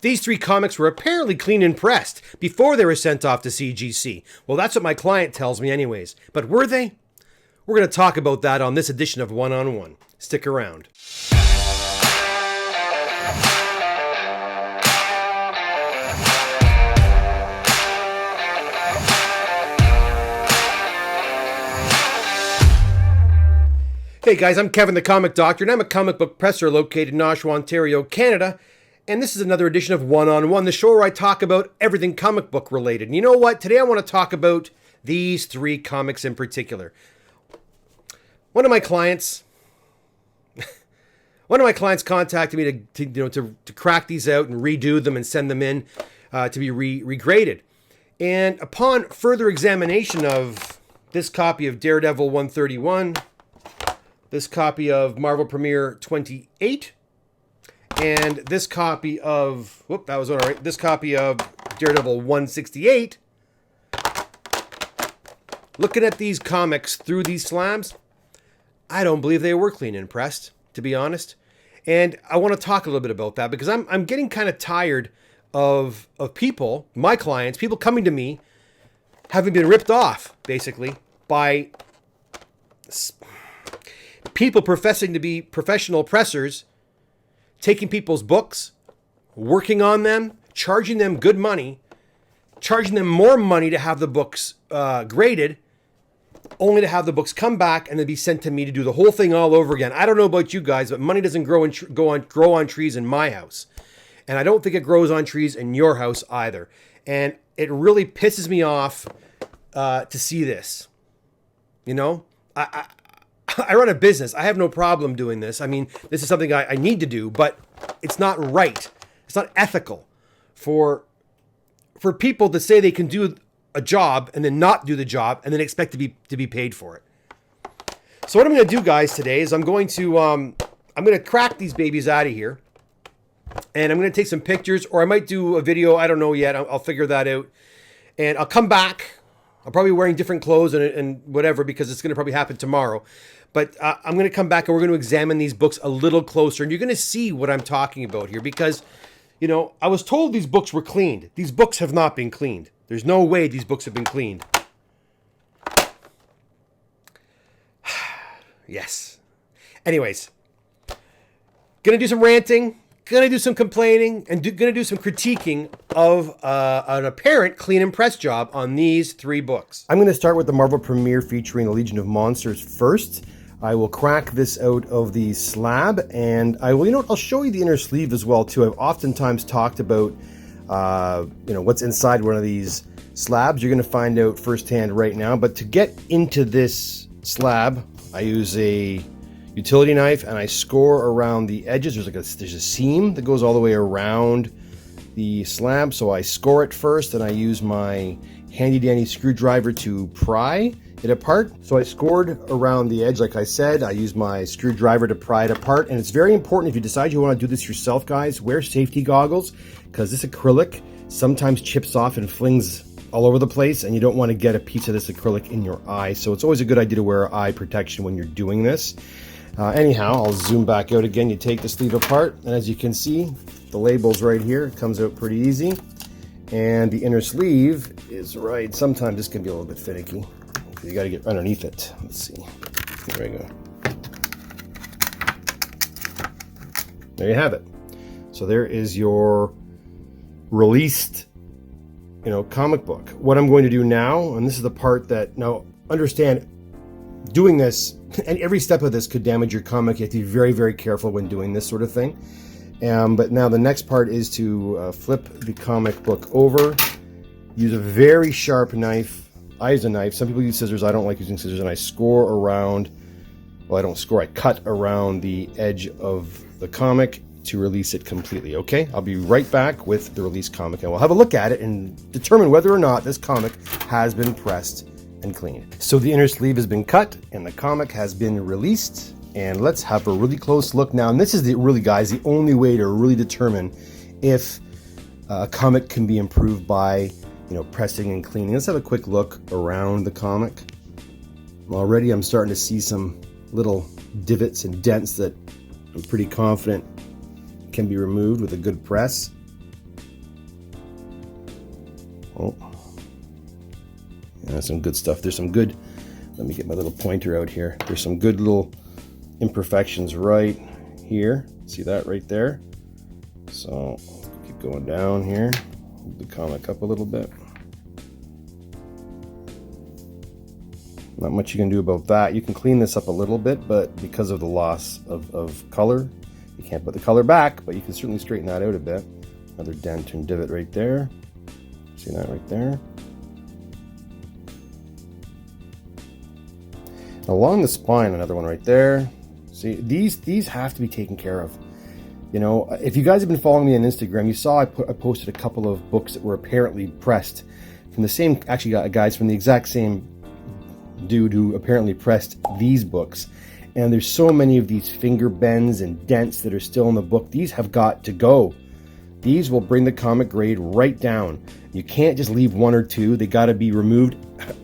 These 3 comics were apparently clean and pressed before they were sent off to CGC. Well, that's what my client tells me anyways. But were they? We're going to talk about that on this edition of One on One. Stick around. Hey guys, I'm Kevin the Comic Doctor, and I'm a comic book presser located in Oshawa, Ontario, Canada. And this is another edition of One on One, the show where I talk about everything comic book related. And you know what? Today I want to talk about these 3 comics in particular. One of my clients contacted me to crack these out and redo them and send them in to be regraded. And upon further examination of this copy of Daredevil 131, this copy of Marvel Premiere 28, and this copy of, this copy of Daredevil 168, looking at these comics through these slabs, I don't believe they were clean and pressed, to be honest. And I want to talk a little bit about that because I'm getting kind of tired of people, my clients, people coming to me, having been ripped off, basically, by people professing to be professional pressers, taking people's books, working on them, charging them good money, charging them more money to have the books graded, only to have the books come back and then be sent to me to do the whole thing all over again. I don't know about you guys, but money doesn't grow on trees in my house. And I don't think it grows on trees in your house either. And it really pisses me off to see this. You know, I run a business. I have no problem doing this. I mean, this is something I need to do, but it's not right. It's not ethical for people to say they can do a job and then not do the job and then expect to be paid for it. So what I'm going to do, guys, today is I'm going to crack these babies out of here, and I'm going to take some pictures, or I might do a video. I don't know yet. I'll figure that out, and I'll come back. I'm probably wearing different clothes and whatever because it's going to probably happen tomorrow. But I'm going to come back and we're going to examine these books a little closer. And you're going to see what I'm talking about here because, you know, I was told these books were cleaned. These books have not been cleaned. There's no way these books have been cleaned. Yes. Anyways, going to do some ranting. Going to do some complaining and going to do some critiquing of an apparent clean and press job on these 3 books. I'm going to start with the Marvel Premiere featuring the Legion of Monsters first. I will crack this out of the slab, and I will, I'll show you the inner sleeve as well too. I've oftentimes talked about, what's inside one of these slabs. You're going to find out firsthand right now. But to get into this slab, I use a utility knife and I score around the edges. There's a seam that goes all the way around the slab, so I score it first and I use my handy dandy screwdriver to pry it apart. So I scored around the edge, like I said. I use my screwdriver to pry it apart, and it's very important if you decide you want to do this yourself, guys, wear safety goggles because this acrylic sometimes chips off and flings all over the place, and you don't want to get a piece of this acrylic in your eye. So it's always a good idea to wear eye protection when you're doing this. Anyhow, I'll zoom back out again. You take the sleeve apart, and as you can see, the label's right here. It comes out pretty easy. And the inner sleeve is right. Sometimes this can be a little bit finicky. You got to get underneath it. Let's see. There we go. There you have it. So there is your released, comic book. What I'm going to do now, and this is the part that, now understand, doing this, and every step of this could damage your comic. You have to be very, very careful when doing this sort of thing. But now the next part is to flip the comic book over. Use a very sharp knife. I use a knife. Some people use scissors. I don't like using scissors. And I score around, well, I don't score. I cut around the edge of the comic to release it completely. Okay? I'll be right back with the released comic, and we'll have a look at it and determine whether or not this comic has been pressed and cleaned. So the inner sleeve has been cut and the comic has been released, and let's have a really close look now. And this is the only way to really determine if a comic can be improved by pressing and cleaning. Let's have a quick look around the comic. Already I'm starting to see some little divots and dents that I'm pretty confident can be removed with a good press. Oh, yeah, some good stuff. There's some good, let me get my little pointer out here. There's some good little imperfections right here. See that right there? So keep going down here. Move the comic up a little bit. Not much you can do about that. You can clean this up a little bit, but because of the loss of color, you can't put the color back, but you can certainly straighten that out a bit. Another dent and divot right there. See that right there? Along the spine, another one right there. See, these have to be taken care of. You know, if you guys have been following me on Instagram, you saw I posted a couple of books that were apparently pressed from the same, actually guys from the exact same dude who apparently pressed these books. And there's so many of these finger bends and dents that are still in the book. These have got to go. These will bring the comic grade right down. You can't just leave one or two. They got to be removed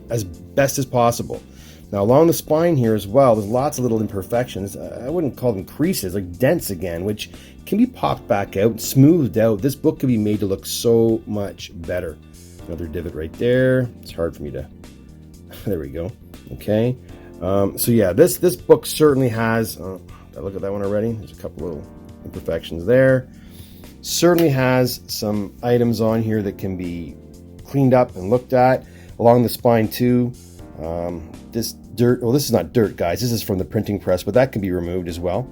as best as possible. Now along the spine here as well, there's lots of little imperfections. I wouldn't call them creases, like dents again, which can be popped back out, smoothed out. This book can be made to look so much better. Another divot right there. It's hard for me to, there we go. Okay. So yeah, this book certainly has, did I look at that one already? There's a couple little imperfections there. Certainly has some items on here that can be cleaned up and looked at. Along the spine too. This dirt, well, this is not dirt, guys. This is from the printing press, but that can be removed as well.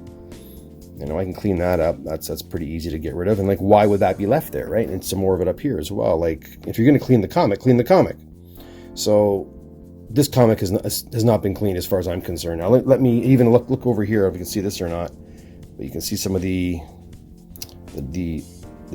You know, I can clean that up. That's pretty easy to get rid of. And like, why would that be left there, right? And some more of it up here as well. Like, if you're going to clean the comic, clean the comic. So this comic has not been cleaned as far as I'm concerned. Now let me even look over here if you can see this or not. But you can see some of the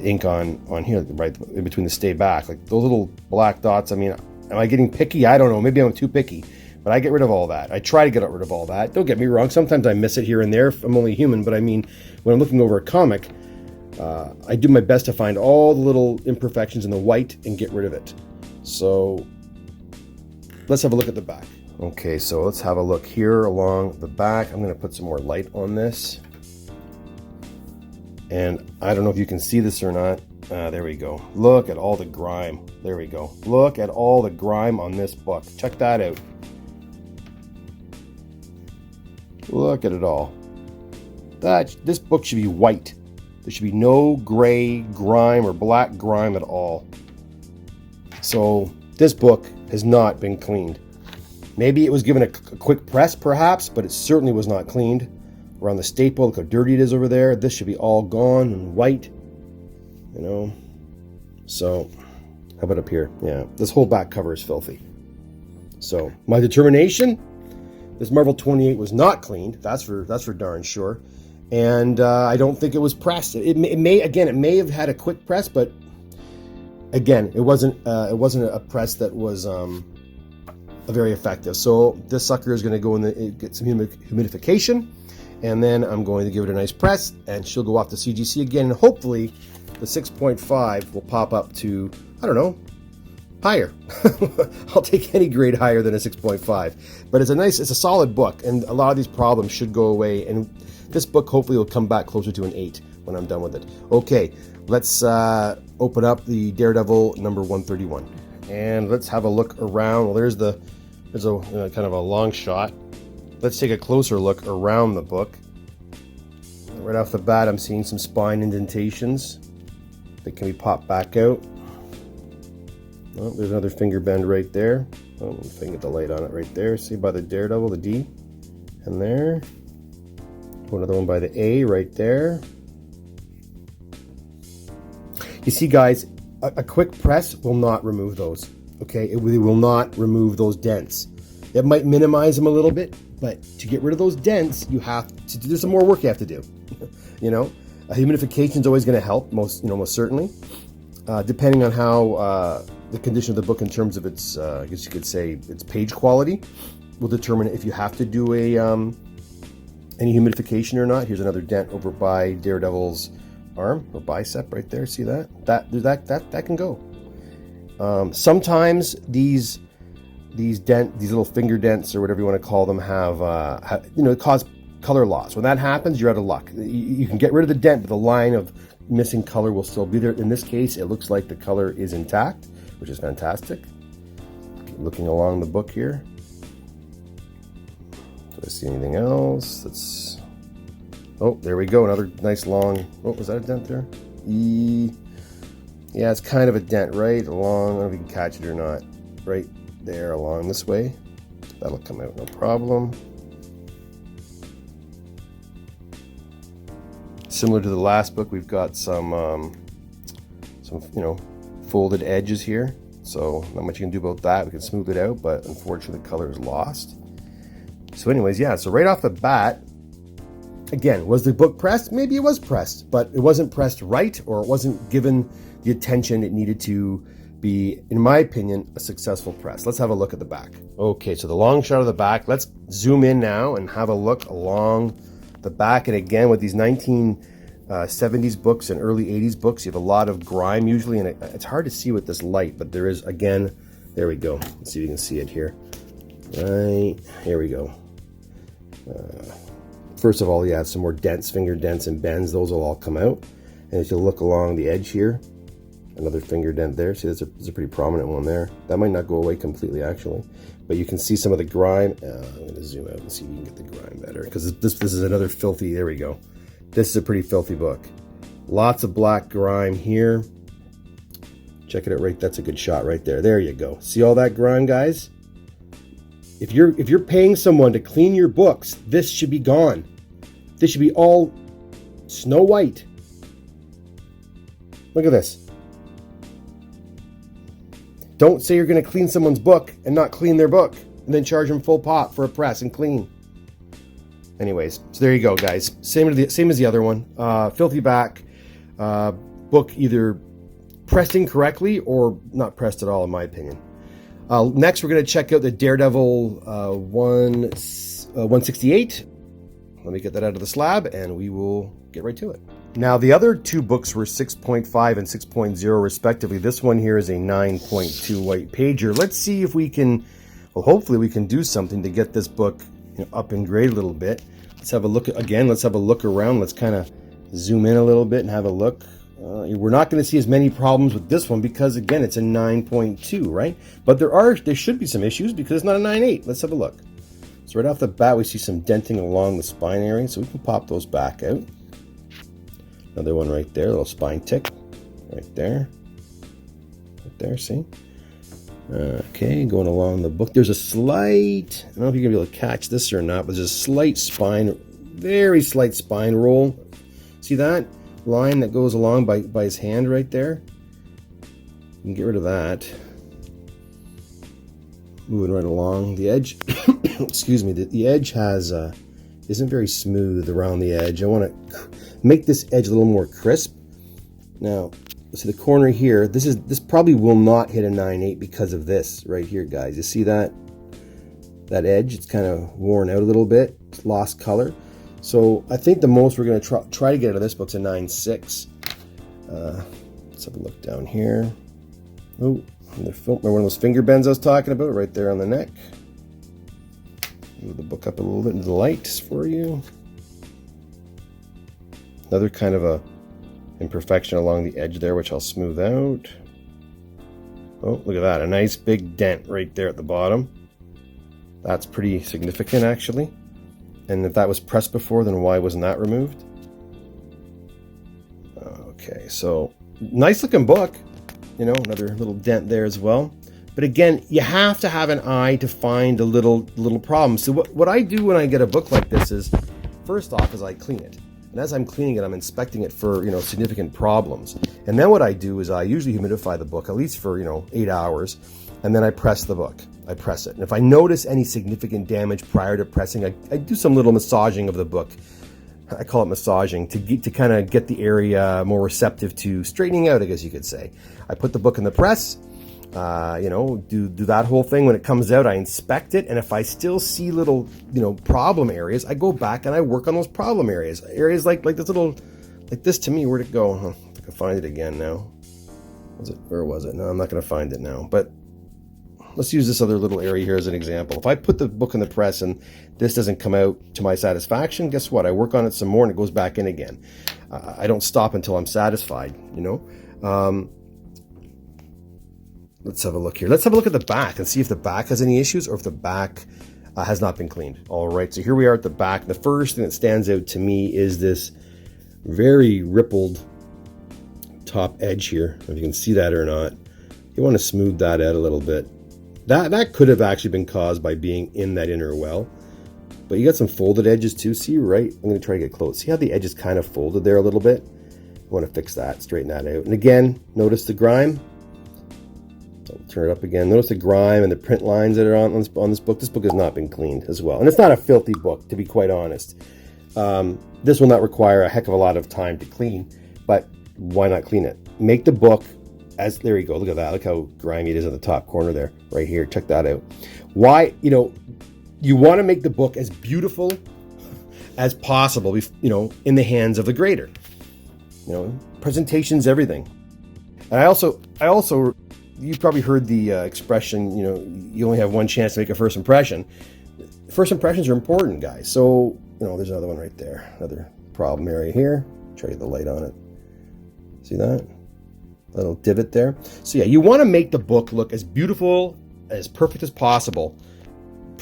ink on here, right in between the stay back, like those little black dots. I mean, am I getting picky? I don't know. Maybe I'm too picky. But I get rid of all that. I try to get rid of all that. Don't get me wrong. Sometimes I miss it here and there. I'm only human. But I mean, when I'm looking over a comic, I do my best to find all the little imperfections in the white and get rid of it. So let's have a look at the back. Okay, so let's have a look here along the back. I'm going to put some more light on this. And I don't know if you can see this or not. There we go. Look at all the grime. There we go. Look at all the grime on this book. Check that out. Look at it all. This book should be white. There should be no gray grime or black grime at all. So this book has not been cleaned. Maybe it was given a quick press perhaps, but it certainly was not cleaned. Around the staple, look how dirty it is over there. This should be all gone and white. You know. So, how about up here? Yeah, this whole back cover is filthy. So, my determination, this Marvel 28 was not cleaned. That's for darn sure. And I don't think it was pressed. It may have had a quick press, but again, it wasn't a press that was very effective. So this sucker is going to go in get some humidification, and then I'm going to give it a nice press, and she'll go off the CGC again, and hopefully the 6.5 will pop up to, I don't know, higher. I'll take any grade higher than a 6.5. But it's a solid book, and a lot of these problems should go away, and this book hopefully will come back closer to an 8 when I'm done with it. Okay, let's open up the Daredevil number 131, and let's have a look around. Well, there's a kind of a long shot. Let's take a closer look around the book. Right off the bat, I'm seeing some spine indentations that can be popped back out. Oh, there's another finger bend right there. Oh, if I can get the light on it right there. See by the Daredevil, the D, and there. Another one by the A right there. You see, guys, a quick press will not remove those. Okay, it will not remove those dents. It might minimize them a little bit, but to get rid of those dents, you have to do some more work. You have to do. You know, humidification is always going to help, most certainly. Depending on how the condition of the book in terms of its, I guess you could say, its page quality, will determine if you have to do any humidification or not. Here's another dent over by Daredevil's arm or bicep right there. See that? That can go. Sometimes these little finger dents or whatever you want to call them have cause color loss. When that happens, you're out of luck. You can get rid of the dent, but the line of missing color will still be there. In this case, it looks like the color is intact, which is fantastic. Keep looking along the book here. Do I see anything else? Oh, there we go. Another nice long... Oh, was that a dent there? Yeah, it's kind of a dent right along... I don't know if you can catch it or not. Right there along this way. That'll come out, no problem. Similar to the last book, we've got some folded edges here. So not much you can do about that. We can smooth it out, but unfortunately the color is lost. So anyways, yeah, so right off the bat, again, was the book pressed? Maybe it was pressed, but it wasn't pressed right, or it wasn't given the attention it needed to be, in my opinion, a successful press. Let's have a look at the back. Okay, so the long shot of the back. Let's zoom in now and have a look along the back. And again, with these 1970s books and early 80s books, you have a lot of grime usually, and it's hard to see with this light, but there is, again, there we go. Let's see if you can see it here. Right, here we go. First of all, you have some more dents, finger dents and bends. Those will all come out. And if you look along the edge here, another finger dent there. See, there's a pretty prominent one there. That might not go away completely, actually. But you can see some of the grime. I'm going to zoom out and see if you can get the grime better. Because this is another filthy, there we go. This is a pretty filthy book. Lots of black grime here. Check it out right, that's a good shot right there. There you go. See all that grime, guys? If you're paying someone to clean your books, this should be gone. This should be all snow white. Look at this. Don't say you're going to clean someone's book and not clean their book, and then charge them full pot for a press and clean. Anyways, so there you go, guys. Same as the other one. Filthy back. Book either pressed incorrectly or not pressed at all, in my opinion. Next, we're going to check out the Daredevil 168. Let me get that out of the slab, and we will get right to it. Now, the other two books were 6.5 and 6.0 respectively. This one here is a 9.2 white pager. Let's see if we can, well, hopefully we can do something to get this book up in grade a little bit. Let's have a look again. Let's have a look around. Let's kind of zoom in a little bit and have a look. We're not going to see as many problems with this one because, again, it's a 9.2, right? But there should be some issues because it's not a 9.8. Let's have a look. So right off the bat, we see some denting along the spine area, so we can pop those back out. Another one right there, a little spine tick, right there. Right there, see? Okay, going along the book. There's a slight, I don't know if you're going to be able to catch this or not, but there's a slight spine, very slight spine roll. See that line that goes along by his hand right there? You can get rid of that. Moving right along the edge. Excuse me, the edge has isn't very smooth around the edge. I want to make this edge a little more crisp. Now, see the corner here, this probably will not hit a 9.8 because of this right here, guys. You see that edge? It's kind of worn out a little bit. It's lost color. So I think the most we're going to try to get out of this book's a 9.6. Let's have a look down here. Oh, remember one of those finger bends I was talking about right there on the neck. Move the book up a little bit into the light for you. Another kind of a imperfection along the edge there, which I'll smooth out. Oh, look at that. A nice big dent right there at the bottom. That's pretty significant, actually. And if that was pressed before, then why wasn't that removed? Okay, so nice looking book. You know, another little dent there as well. But again, you have to have an eye to find the little problems. So what I do when I get a book like this is, first off, is I clean it. And as I'm cleaning it, I'm inspecting it for, significant problems. And then what I do is I usually humidify the book, at least for, 8 hours. And then I press the book. I press it. And if I notice any significant damage prior to pressing, I do some little massaging of the book. I call it massaging to kind of get the area more receptive to straightening out, I guess you could say. I put the book in the press, do that whole thing. When it comes out, I inspect it, and if I still see little, problem areas, I go back and I work on those problem areas. Areas like this little, like this to me, where'd it go? Huh, I can find it again now. Where was it? No, I'm not going to find it now, but let's use this other little area here as an example. If I put the book in the press and this doesn't come out to my satisfaction, guess what? I work on it some more and it goes back in again. I don't stop until I'm satisfied, let's have a look here. Let's have a look at the back and see if the back has any issues or if the back has not been cleaned. All right, so here we are at the back. The first thing that stands out to me is this very rippled top edge here. If you can see that or not, you want to smooth that out a little bit. That could have actually been caused by being in that inner well, but you got some folded edges too. See, right? I'm going to try to get close. See how the edge is kind of folded there a little bit? You want to fix that, straighten that out. And again, notice the grime. I'll turn it up again. Notice the grime and the print lines that are on this book. This book has not been cleaned as well. And it's not a filthy book, to be quite honest. This will not require a heck of a lot of time to clean, but why not clean it? Make the book as, there you go, look at that. Look how grimy it is in the top corner there, right here. Check that out. Why, you want to make the book as beautiful as possible, in the hands of the grader. Presentation's everything. And I also, you've probably heard the expression, you only have one chance to make a first impression. First impressions are important, guys. So, there's another one right there. Another problem area here. Try to get the light on it. See that? Little divot there. So yeah, you want to make the book look as beautiful, as perfect as possible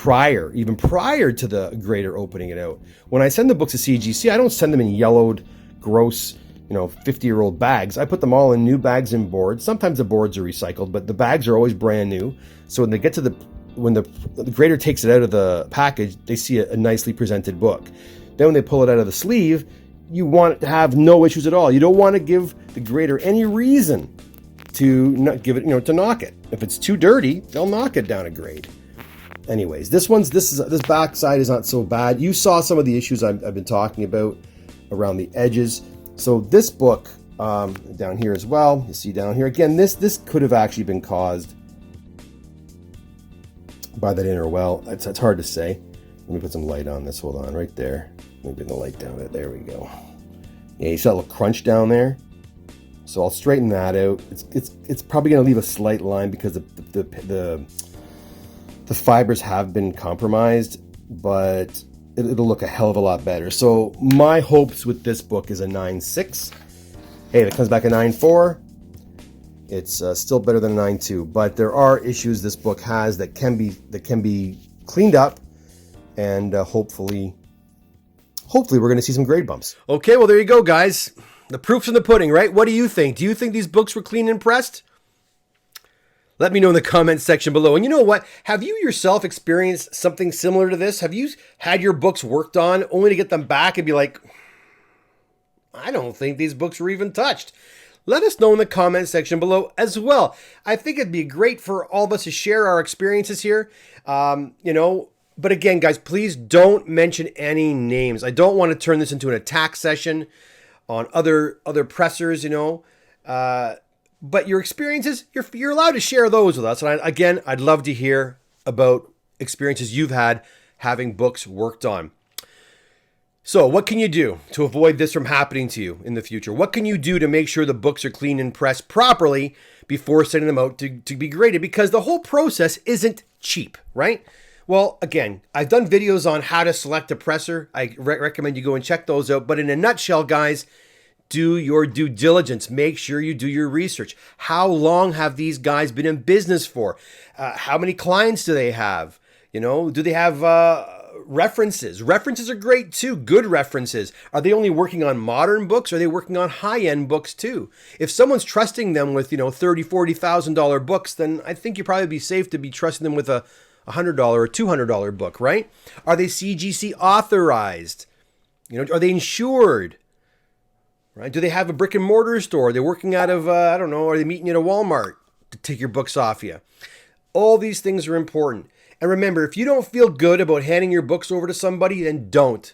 even prior to the grader opening it out. When I send the books to CGC, I don't send them in yellowed, gross, 50-year-old bags. I put them all in new bags and boards. Sometimes the boards are recycled, but the bags are always brand new. So when they get to when the grader takes it out of the package, they see a nicely presented book. Then when they pull it out of the sleeve, you want it to have no issues at all. You don't want to give the grader any reason to not give it, to knock it. If it's too dirty, they'll knock it down a grade. Anyways, this back side is not so bad. You saw some of the issues I've been talking about around the edges. So this book down here as well, you see down here again, this could have actually been caused by that inner well. It's hard to say. Let me put some light on this. Hold on, right there. Let me bring the light down. There we go. Yeah, you see that little crunch down there? So I'll straighten that out. It's probably going to leave a slight line because the fibers have been compromised, but it'll look a hell of a lot better. So my hopes with this book is a 9.6. Hey, if it comes back a 9.4, it's still better than a 9.2. But there are issues this book has that can be cleaned up, and hopefully we're going to see some grade bumps. Okay, well, there you go, guys. The proof's in the pudding, right? What do you think? Do you think these books were clean and pressed? Let me know in the comments section below. And you know what? Have you yourself experienced something similar to this? Have you had your books worked on only to get them back and be like, I don't think these books were even touched? Let us know in the comments section below as well. I think it'd be great for all of us to share our experiences here. But again, guys, please don't mention any names. I don't want to turn this into an attack session on other pressers, but your experiences, you're allowed to share those with us. And I'd love to hear about experiences you've had having books worked on. So what can you do to avoid this from happening to you in the future? What can you do to make sure the books are cleaned and pressed properly before sending them out to be graded? Because the whole process isn't cheap, right? Well, again, I've done videos on how to select a presser. I recommend you go and check those out. But in a nutshell, guys, do your due diligence. Make sure you do your research. How long have these guys been in business for? How many clients do they have? Do they have references? References are great too. Good references. Are they only working on modern books? Or are they working on high-end books too? If someone's trusting them with, $30,000, $40,000 books, then I think you'd probably be safe to be trusting them with a $100 or $200 book, right? Are they CGC authorized? Are they insured? Right? Do they have a brick and mortar store? Are they working out of, are they meeting you at a Walmart to take your books off you? All these things are important. And remember, if you don't feel good about handing your books over to somebody, then don't.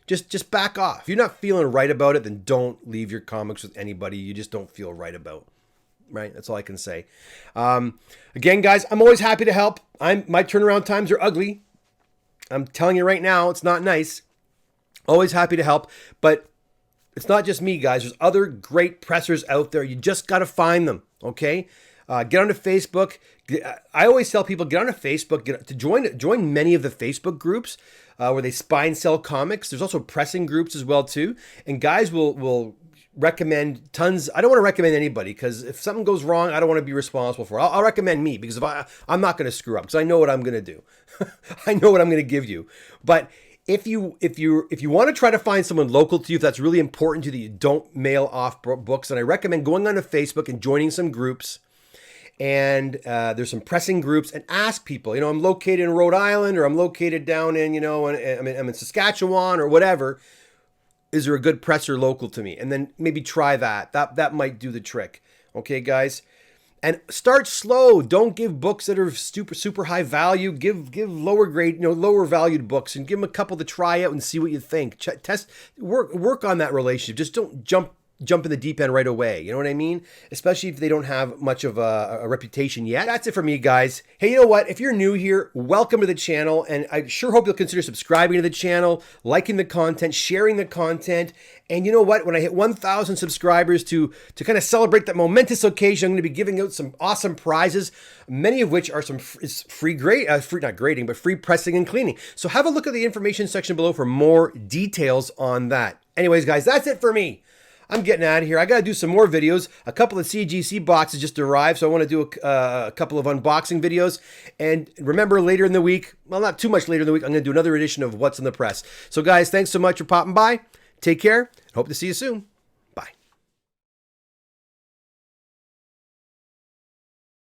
Just back off. If you're not feeling right about it, then don't leave your comics with anybody you just don't feel right about. Right? That's all I can say. Again, guys, I'm always happy to help. My turnaround times are ugly. I'm telling you right now, it's not nice. Always happy to help. But it's not just me, guys. There's other great pressers out there. You just got to find them, okay? Get onto Facebook. I always tell people, get onto Facebook. Join many of the Facebook groups where they buy and sell comics. There's also pressing groups as well, too. And guys will recommend tons. I don't want to recommend anybody because if something goes wrong, I don't want to be responsible for it. I'll recommend me because I'm not going to screw up because I know what I'm going to do. I know what I'm going to give you. But if you want to try to find someone local to you, if that's really important to you, that you don't mail off books, then I recommend going onto Facebook and joining some groups. And there's some pressing groups, and ask people, I'm located in Rhode Island, or I'm located down in, I'm in Saskatchewan or whatever. Is there a good presser local to me? And then maybe try that. That might do the trick. Okay, guys? And start slow. Don't give books that are super high value. Give lower grade, lower valued books, and give them a couple to try out and see what you think. Test, work on that relationship. Just don't jump in the deep end right away. You know what I mean? Especially if they don't have much of a reputation yet. That's it for me, guys. Hey, you know what? If you're new here, welcome to the channel. And I sure hope you'll consider subscribing to the channel, liking the content, sharing the content. And you know what? When I hit 1,000 subscribers to kind of celebrate that momentous occasion, I'm going to be giving out some awesome prizes, many of which are some free not grading, but free pressing and cleaning. So have a look at the information section below for more details on that. Anyways, guys, that's it for me. I'm getting out of here. I got to do some more videos. A couple of CGC boxes just arrived, so I want to do a couple of unboxing videos. And remember, later in the week, well, not too much later in the week, I'm going to do another edition of What's in the Press. So, guys, thanks so much for popping by. Take care. Hope to see you soon.